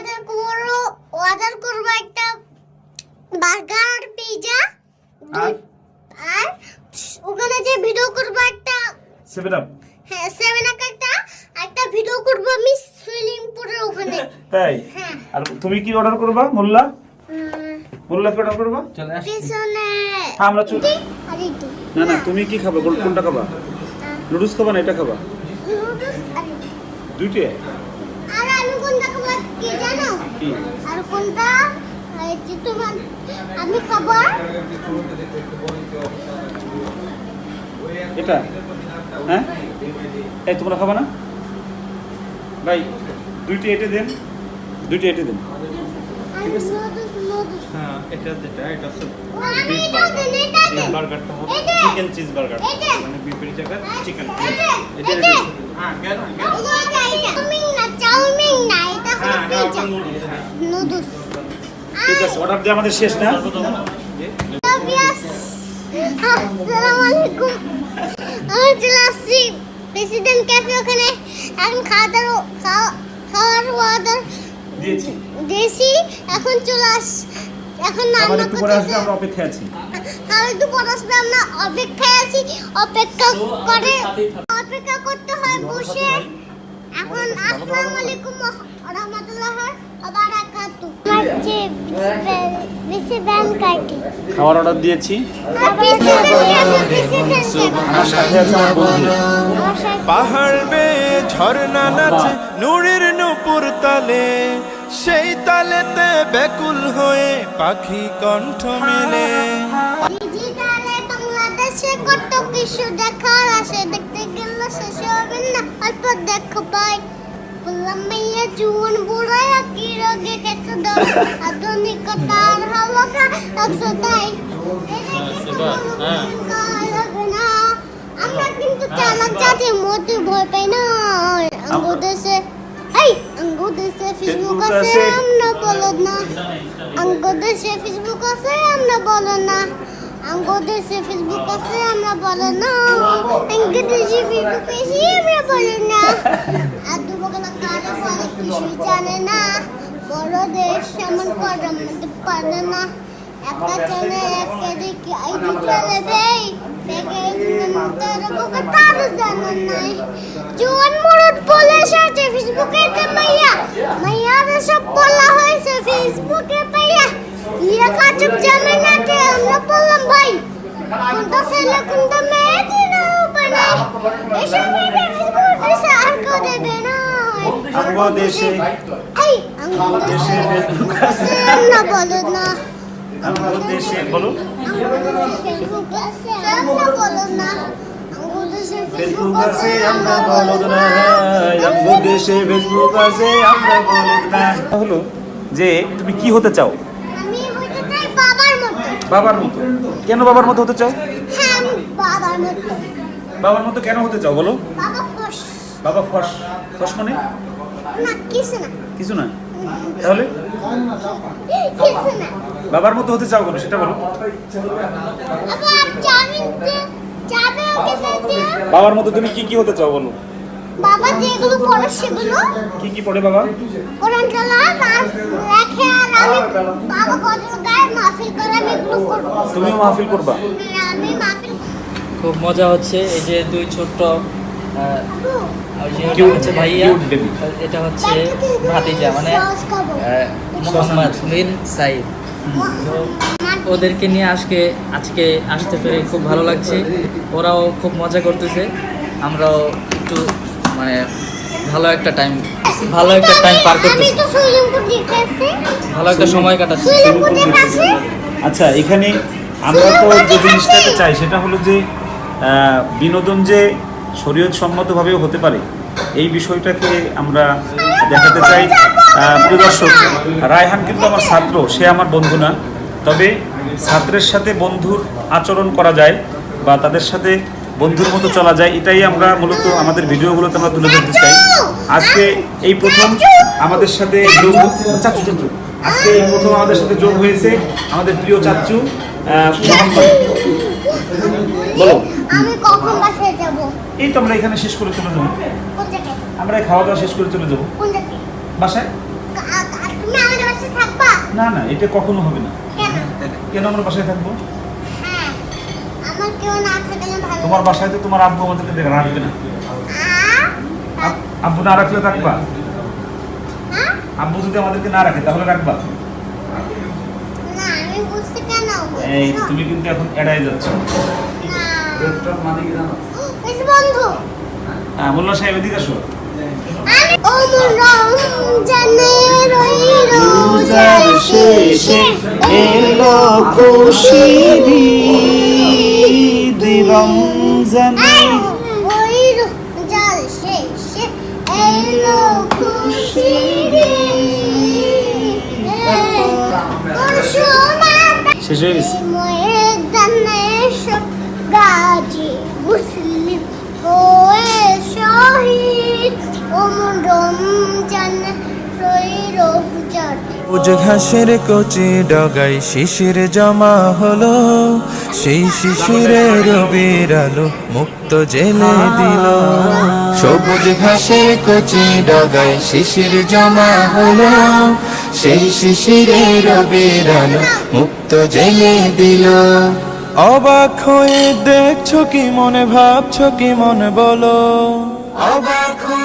Order করব একটা burger pizza আর ওখানে যে ভিডিও করব একটা 7 আপ। হ্যাঁ 7 আপ একটা ভিডিও করব আমি সুইমিং পুলের ওখানে। তাই? হ্যাঁ। আর তুমি কি অর্ডার করবা মোল্লা? মোল্লা কি অর্ডার করবা? চলে আসি। পিছনে হ্যাঁ আমরা আর এইটা না না তুমি কি খাবে? কোনটা খাবা? নুডলস খাবা না এটা খাবা? নুডলস আর দুইটা? আর আমি কোনটা খাবো কি জানো? কি? আর কোনটা এই যে তোমার আমি খাবো এটা? হ্যাঁ এই তোমরা খাবা না ভাই? দুইটা এটে দেন, দুইটা এটে দেন। ঠিক আছে। নুডলস হ্যাঁ এটা যেটা এটা হচ্ছে আমি এটা দেন এটা দেন বার্গারটা হবে এই যে। চিকেন চিজ বার্গার এই যে। মানে বিফের জায়গায় চিকেন। এই যে। এটা এই যে। হ্যাঁ গেল চাউমিন না এটা হলো হ্যাঁ পিৎজা নুডলস হ্যাঁ নুডলস ঠিক আছে, অর্ডার দিয়ে আমাদের শেষ না? আসসালামু আলাইকুম আমি চলে আসছি প্রেসিডেন্ট ক্যাফে ওখানে এখন খাওয়ার অর্ডার দিয়েছি এখন চলে এখন আবার রান্না একটু পরে আসবে, করতেছে আমরা অপেক্ষায় আছি। আর একটু পরে আসবে আমরা অপেক্ষায় আছি অপেক্ষা করতে হয় বসে এখন আসসালামু আলাইকুম ওয়া রাহমাতুল্লাহ ওয়া বারাকাতুহু হচ্ছে বেশি ব্যান কাটি খাবার অর্ডার দিয়েছি। আমার সাথে আছে আমার বন্ধু। পাহাড় বেয়ে ঝর্ণা নাচে নুরের নূপুর তালে, সেই তালেতে ব্যাকুল হয়ে পাখি কণ্ঠ মেলে। ডিজিটালে বাংলাদেশে কত কিছু দেখার আছে, দেখতে গেলে শেষ হবে না, অল্প দেখো ভাই। বললাম মাইয়া জুয়ান বুড়া কি রোগে খেতে দাও, আধুনিকতার হাওয়া লাগছে তাই। আমরা কিন্তু চালাক জাতি মোটে ভয় পাই না। আঙ্গুদেশে আঙ্গুদেশে ফেসবুক আছে আমরা বলদ না, আঙ্গুদেশে ফেসবুক আছে আমরা বলদ না, আঙ্গুদেশে ফেসবুক আছে আমরা বলদ না, আঙ্গুদেশে ফেসবুক আছে আমরা বলদ না। আর দুবগলা কারে বলে কিছুই জানে না, বড় দেশ এমন করার মধ্যে পারে না। একটা চলে একটা দেখি আইডি চলে বেই থেকে তার বুকে তার জানা নাই। জোয়ান মুরুদ বলে সাথে ফেসবুকে তে মাইয়ার সব বলা হয়েছে ফেসবুকে পাইয়া ইয়া কাটুক জানে না তে আমরা বললাম ভাই কোনটা ছেলে কোনটা মেয়ে দিন বানাই এসব মেয়ে ফেসবুকে আর কো দেবে না। আঙ্গো দেশে এই আঙ্গো দেশে ফেসবুক আছে না বলো না, আঙ্গো দেশে বলো ফেসবুক আছে আমরা বলো না, ফেসবুক আছে আমরা বলদ না, আঙ্গো দেশে ফেসবুক আছে আমরা বলদ না। হলো যে তুমি কি হতে চাও? আমি হতে চাই বাবার মতো। বাবার মতো? কেন বাবার মতো হতে চাও? হ্যাঁ আমি বাবার মতো। বাবার মতো কেন হতে চাও বলো? বাবা ফস বাবা ফস? ফস মানে না কিছু না কিছু না, তাহলে কিছু না। বাবার মতো হতে চাও কেন সেটা বলো। আবার চাউমিন যাবে ওকে সাথে বাবার মতো তুমি কি কি হতে চাও বলো? বাবা যেগুলো পড়ে সেগুলো কি কি পড়ে বাবা? কোরআন তেলাওয়াত আর লেখে আর আমি বাবা গজল গায়ে মাহফিল করে আমি এগুলো করব। তুমিও মাহফিল করবা? আমি মাহফিল খুব মজা হচ্ছে। এই যে দুই ছোট্ট ওই যে এটা Cute, হচ্ছে ভাইয়া, cute baby। এটা হচ্ছে ভাতিজা মানে সস খাবো। মোহাম্মদ বিন সাইদ। তো ওদেরকে নিয়ে আজকে আসতে পেরে খুব ভালো লাগছে। ওরাও খুব মজা করতেছে, আমরাও একটু মানে ভালো একটা টাইম পার আমি করতেছি, তো সুইমিং পুল দেখতেছি। ভালো একটা সময় কাটাচ্ছি। সুইমিং পুল দেখতেছি। আচ্ছা, এখানে আমরা তো যে জিনিসটাকে চাই সেটা হলো যে বিনোদন যে শরীয়ত সম্মতভাবেও হতে পারে এই বিষয়টাকে আমরা দেখাতে চাই। প্রিয় দর্শক, রায়হান কিন্তু আমার ছাত্র, সে আমার বন্ধু না, তবে ছাত্রের সাথে বন্ধুর আচরণ করা যায় বা তাদের সাথে বন্ধুর মতো চলা যায়, এটাই আমরা মূলত আমাদের ভিডিওগুলোতে আমরা তুলে ধরতে চাই। আজকে এই প্রথম আমাদের সাথে যোগ আজকে এই প্রথম আমাদের সাথে যোগ হয়েছে আমাদের প্রিয় চাচ্চু মোহাম্মদ। বলো আমি কখন বাসায় যাব? এই তো আমরা এখানে শেষ করে চলে যাবো, কোন জায়গায়? আমরা এই খাওয়া দাওয়া শেষ করে চলে যাবো কোন জায়গায়? বাসায়। বাসায় থাকবা? না না, এটা কখনো হবে না। কেন? কেন আমরা বাসায় থাকবো? হ্যাঁ, আমার কেউ না থাকলে ভালো তোমার লাগে। বাসায় তো তোমার আব্বু আমাদেরকে রাখবে না। আব্বু না রাখলে থাকবা? হ্যাঁ? আব্বু যদি আমাদেরকে না রাখে তাহলে রাখবা? না, আমি বুঝতে কেন এই বলছো? তুমি কিন্তু এখন এড়াই যাচ্ছ। না। রেস্টুরেন্ট মানে কি জানো? এসে বন্ধু। হ্যাঁ, মোল্লা সাহেব এদিকে আসো। আমি রমজানে রই রোজার শেষে এলো খুশির ঈদ রমজানে। ওই রোজার শেষে এলো খুশির ঈদ। ওর সোনাটা শেষ হয়ে গেছে। ময়দানে সব গাজী মুসলিম হয়ে শহীদ। ওমর রমজানে রই রোজার সবুজ ঘাসের কচি ডগায় শিশির জমা হলো, সেই শিশিরের রবির আলো মুক্ত জেলে দিল। সবুজ ঘাসের কচি ডগায় শিশির জমা হলো, সেই শিশিরের রবির আলো মুক্ত জেলে দিল। অবাক হয়ে দেখছো কি মনে, ভাবছো কি মনে, বলো। অবাক হয়ে